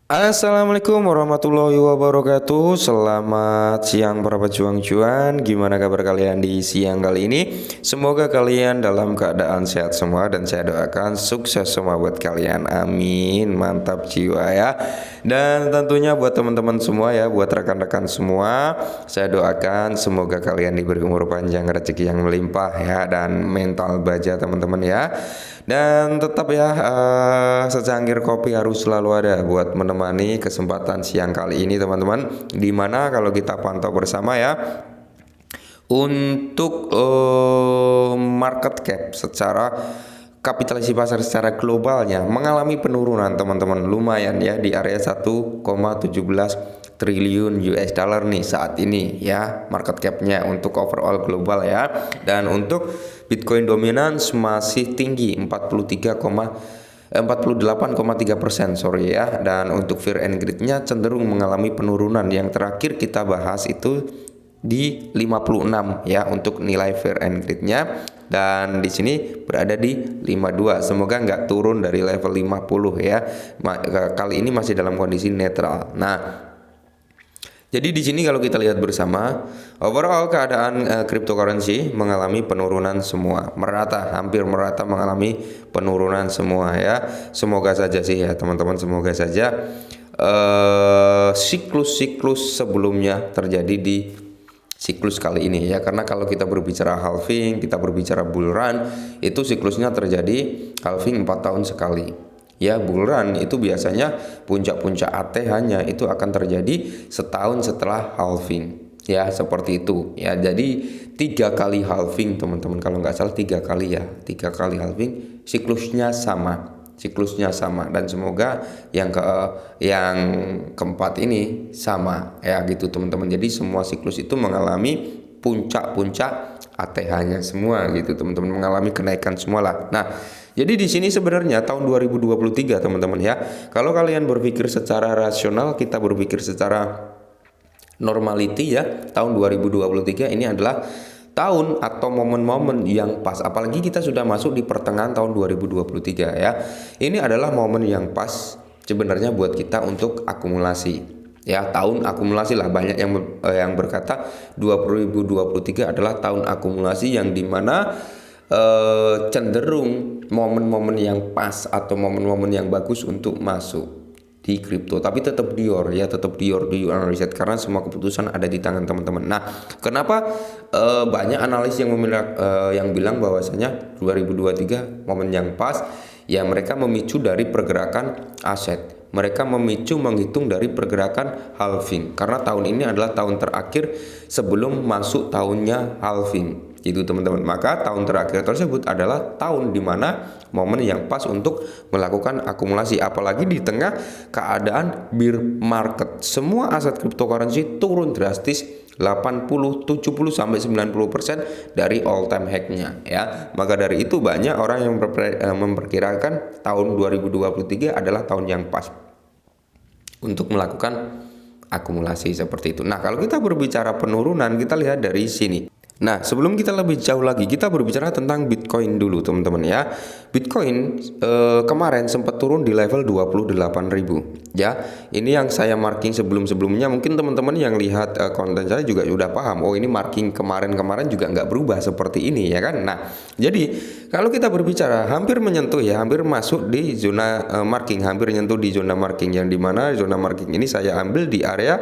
Assalamualaikum warahmatullahi wabarakatuh. Selamat siang para pejuang cuan. Gimana kabar kalian di siang kali ini? Semoga kalian dalam keadaan sehat semua dan saya doakan sukses semua buat kalian. Amin. Mantap jiwa ya. Dan tentunya buat teman-teman semua ya, buat rekan-rekan semua, saya doakan semoga kalian diberi umur panjang, rezeki yang melimpah ya, dan mental baja teman-teman ya. Dan tetap ya, secangkir kopi harus selalu ada buat menemani kesempatan siang kali ini teman-teman. Dimana kalau kita pantau bersama ya, untuk market cap secara kapitalisasi pasar secara globalnya mengalami penurunan teman-teman, lumayan ya, di area 1,17 triliun US dollar nih saat ini ya market capnya untuk overall global ya. Dan untuk Bitcoin dominance masih tinggi 48,3% sorry ya. Dan untuk Fear and Greed-nya cenderung mengalami penurunan. Yang terakhir kita bahas itu di 56 ya untuk nilai Fear and Greed-nya, dan di sini berada di 52. Semoga nggak turun dari level 50 ya. Kali ini masih dalam kondisi netral. Nah, jadi di sini kalau kita lihat bersama, overall keadaan cryptocurrency mengalami penurunan semua, merata, hampir merata mengalami penurunan semua ya. Semoga saja sih ya teman-teman, semoga saja siklus-siklus sebelumnya terjadi di siklus kali ini ya. Karena kalau kita berbicara halving, kita berbicara bull run, itu siklusnya terjadi halving 4 tahun sekali. Ya, bull run itu biasanya puncak-puncak ATH-nya itu akan terjadi setahun setelah halving. Ya, seperti itu. Ya, jadi 3 kali halving teman-teman, kalau nggak salah 3 kali ya. 3 kali halving siklusnya sama. Siklusnya sama, dan semoga yang keempat ini sama ya gitu teman-teman. Jadi semua siklus itu mengalami puncak-puncak ATH-nya semua gitu teman-teman, mengalami kenaikan semua lah. Nah, jadi di sini sebenarnya tahun 2023 teman-teman ya. Kalau kalian berpikir secara rasional, kita berpikir secara normality ya, tahun 2023 ini adalah tahun atau momen-momen yang pas, apalagi kita sudah masuk di pertengahan tahun 2023 ya. Ini adalah momen yang pas sebenarnya buat kita untuk akumulasi ya, tahun akumulasi lah. Banyak yang berkata 2023 adalah tahun akumulasi, yang dimana cenderung momen-momen yang pas atau momen-momen yang bagus untuk masuk di kripto. Tapi tetap Dior ya, tetap Dior di analysis, karena semua keputusan ada di tangan teman-teman. Nah, kenapa banyak analis yang bilang bahwasanya 2023 momen yang pas ya? Mereka memicu dari pergerakan aset, mereka menghitung dari pergerakan halving, karena tahun ini adalah tahun terakhir sebelum masuk tahunnya halving gitu teman-teman. Maka tahun terakhir tersebut adalah tahun dimana momen yang pas untuk melakukan akumulasi, apalagi di tengah keadaan bear market. Semua aset cryptocurrency turun drastis 80, 70 sampai 90% dari all time high-nya ya. Maka dari itu banyak orang yang memperkirakan tahun 2023 adalah tahun yang pas untuk melakukan akumulasi seperti itu. Nah, kalau kita berbicara penurunan, kita lihat dari sini. Nah, sebelum kita lebih jauh lagi, kita berbicara tentang Bitcoin dulu teman-teman ya. Bitcoin kemarin sempat turun di level 28.000 ya. Ini yang saya marking sebelum-sebelumnya. Mungkin teman-teman yang lihat konten saya juga sudah paham, oh ini marking kemarin-kemarin juga nggak berubah seperti ini ya kan. Nah, jadi kalau kita berbicara hampir menyentuh ya, hampir masuk di zona marking, hampir menyentuh di zona marking, yang dimana zona marking ini saya ambil di area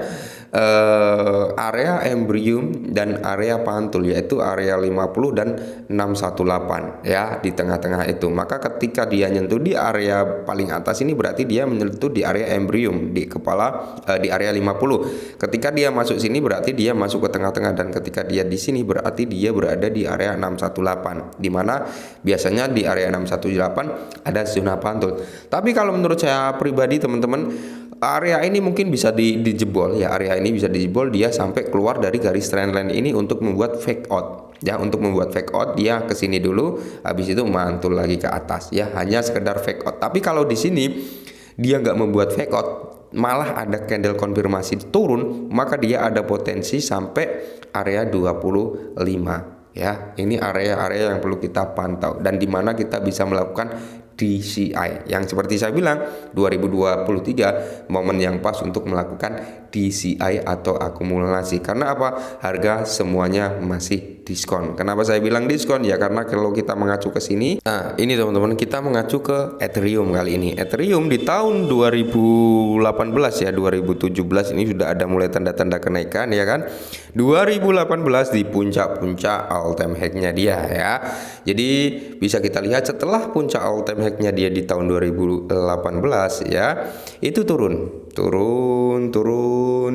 embryum dan area pantul, yaitu area 50 dan 618 ya, di tengah-tengah itu. Maka ketika dia nyentuh di area paling atas ini, berarti dia menyentuh di area embryum di kepala, di area 50. Ketika dia masuk sini berarti dia masuk ke tengah-tengah, dan ketika dia di sini berarti dia berada di area 618, di mana biasanya di area 618 ada zona pantul. Tapi kalau menurut saya pribadi teman-teman, area ini mungkin bisa dijebol ya. Area ini bisa dijebol, dia sampai keluar dari garis trendline ini untuk membuat fake out ya. Untuk membuat fake out dia ke sini dulu, habis itu mantul lagi ke atas ya, hanya sekedar fake out. Tapi kalau di sini dia nggak membuat fake out, malah ada candle konfirmasi turun, maka dia ada potensi sampai area 25 ya. Ini area-area yang perlu kita pantau, dan dimana kita bisa melakukan DCI. Yang seperti saya bilang, 2023 momen yang pas untuk melakukan DCI atau akumulasi. Karena apa? Harga semuanya masih diskon. Kenapa saya bilang diskon? Ya karena kalau kita mengacu ke sini, nah ini teman-teman, kita mengacu ke Ethereum kali ini. Ethereum di tahun 2018 ya, 2017 ini sudah ada mulai tanda-tanda kenaikan ya kan. 2018 di puncak-puncak all time high-nya dia ya. Jadi bisa kita lihat setelah puncak all time high-nya dia di tahun 2018 ya, itu turun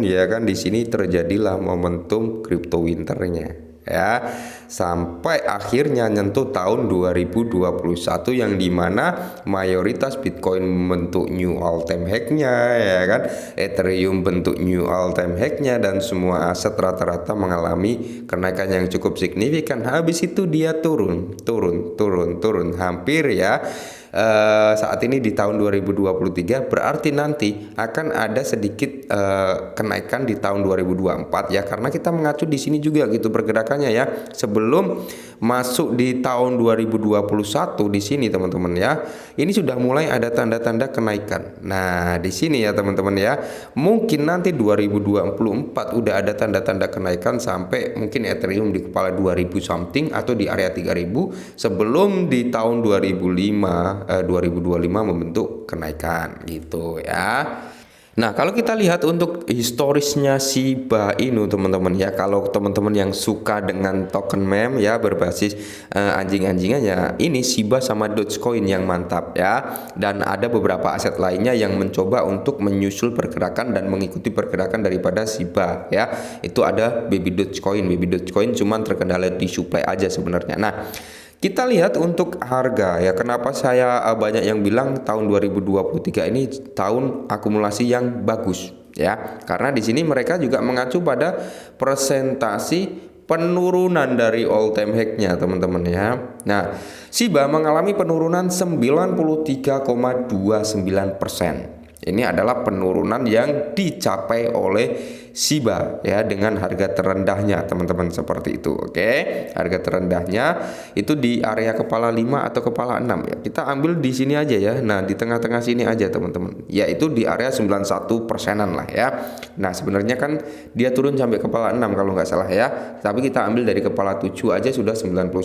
ya kan. Di sini terjadilah momentum crypto winternya ya, sampai akhirnya nyentuh tahun 2021 yang dimana mayoritas Bitcoin bentuk new all time high-nya ya kan, Ethereum bentuk new all time high-nya, dan semua aset rata-rata mengalami kenaikan yang cukup signifikan. Habis itu dia turun hampir ya. Saat ini di tahun 2023 berarti nanti akan ada sedikit kenaikan di tahun 2024 ya, karena kita mengacu di sini juga gitu pergerakannya ya. Sebelum masuk di tahun 2021 di sini teman-teman ya, ini sudah mulai ada tanda-tanda kenaikan. Nah, di sini ya teman-teman ya, mungkin nanti 2024 udah ada tanda-tanda kenaikan sampai mungkin Ethereum di kepala 2000 something atau di area 3000 sebelum di tahun 2025 membentuk kenaikan gitu ya. Nah, kalau kita lihat untuk historisnya Shiba Inu teman-teman ya, kalau teman-teman yang suka dengan token meme ya berbasis anjing-anjingan ya, ini Shiba sama Dogecoin yang mantap ya. Dan ada beberapa aset lainnya yang mencoba untuk menyusul pergerakan dan mengikuti pergerakan daripada Shiba ya. Itu ada Baby Dogecoin cuman terkendala di supply aja sebenarnya. Nah, kita lihat untuk harga ya, kenapa saya banyak yang bilang tahun 2023 ini tahun akumulasi yang bagus ya. Karena di sini mereka juga mengacu pada presentasi penurunan dari all time high-nya teman-teman ya. Nah, Shiba mengalami penurunan 93,29%. Ini adalah penurunan yang dicapai oleh Shiba ya, dengan harga terendahnya teman-teman seperti itu. Oke, harga terendahnya itu di area kepala 5 atau kepala 6 ya. Kita ambil di sini aja ya. Nah, di tengah-tengah sini aja teman-teman. Yaitu di area 91%-an lah ya. Nah, sebenarnya kan dia turun sampai kepala 6 kalau nggak salah ya. Tapi kita ambil dari kepala 7 aja sudah 91%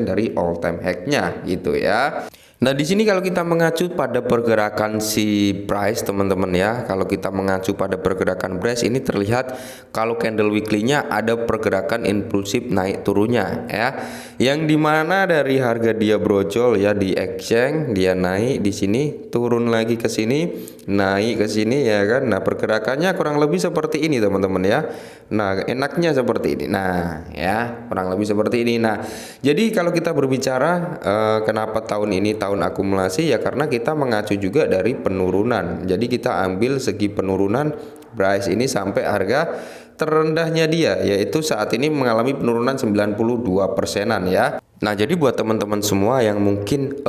dari all time high-nya gitu ya. Nah, di sini kalau kita mengacu pada pergerakan si price teman-teman ya, kalau kita mengacu pada pergerakan price ini terlihat kalau candle weekly-nya ada pergerakan impulsif naik turunnya ya, yang dimana dari harga dia brojol ya di exchange, dia naik di sini, turun lagi ke sini, naik ke sini ya kan. Nah, pergerakannya kurang lebih seperti ini teman-teman ya. Nah, enaknya seperti ini. Nah, ya, kurang lebih seperti ini. Nah, jadi kalau kita berbicara kenapa tahun ini tahun akumulasi ya, karena kita mengacu juga dari penurunan. Jadi kita ambil segi penurunan price ini sampai harga terendahnya dia, yaitu saat ini mengalami penurunan 92%-an ya. Nah, jadi buat teman-teman semua yang mungkin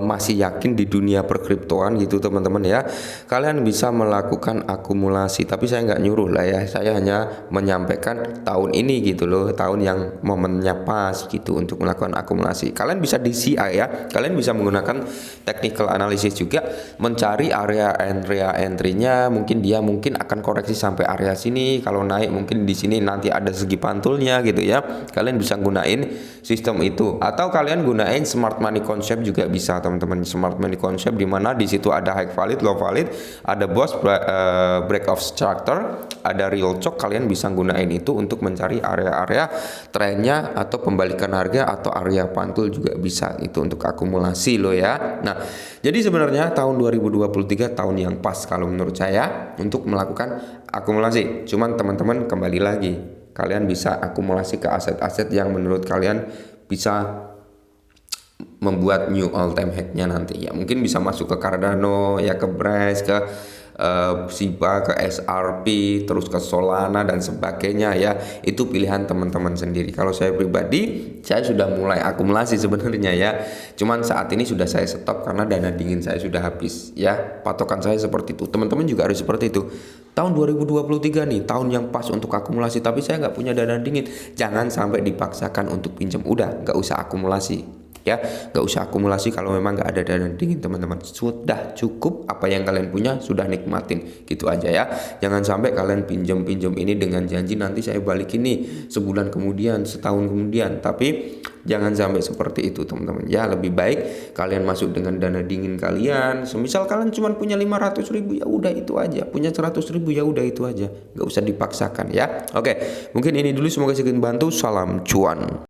masih yakin di dunia perkriptoan gitu teman-teman ya, kalian bisa melakukan akumulasi. Tapi saya nggak nyuruh lah ya, saya hanya menyampaikan tahun ini gitu loh, tahun yang momennya pas gitu untuk melakukan akumulasi. Kalian bisa DCI ya, kalian bisa menggunakan technical analysis juga, mencari area entry-nya. Mungkin dia akan koreksi sampai area sini, kalau naik mungkin di sini nanti ada segi pantulnya gitu ya. Kalian bisa gunain sistem itu, atau kalian gunain smart money concept juga bisa teman-teman. Smart money concept di mana di situ ada high valid, low valid, ada boss, break of structure, ada real choke. Kalian bisa gunain itu untuk mencari area-area trennya atau pembalikan harga atau area pantul juga bisa itu untuk akumulasi loh ya. Nah, jadi sebenarnya tahun 2023 tahun yang pas kalau menurut saya untuk melakukan akumulasi. Cuman teman-teman kembali lagi, kalian bisa akumulasi ke aset-aset yang menurut kalian bisa membuat new all time high-nya nanti ya. Mungkin bisa masuk ke Cardano ya, ke Brace, ke Shiba, ke SRP, terus ke Solana dan sebagainya ya. Itu pilihan teman-teman sendiri. Kalau saya pribadi, saya sudah mulai akumulasi sebenarnya ya. Cuman saat ini sudah saya stop karena dana dingin saya sudah habis ya. Patokan saya seperti itu. Teman-teman juga harus seperti itu. Tahun 2023 nih, tahun yang pas untuk akumulasi, tapi saya nggak punya dana dingin. Jangan sampai dipaksakan untuk pinjam. Udah, nggak usah akumulasi. ya. Gak usah akumulasi kalau memang gak ada dana dingin teman-teman. Sudah cukup apa yang kalian punya, sudah nikmatin gitu aja ya. Jangan sampai kalian pinjam ini dengan janji nanti saya balik ini sebulan kemudian, setahun kemudian, tapi jangan sampai seperti itu teman-teman ya. Lebih baik kalian masuk dengan dana dingin kalian. Semisal kalian cuma punya 500.000, ya udah itu aja. Punya 100.000, ya udah itu aja. Gak usah dipaksakan ya. Oke, mungkin ini dulu, semoga sedikit bantu. Salam cuan.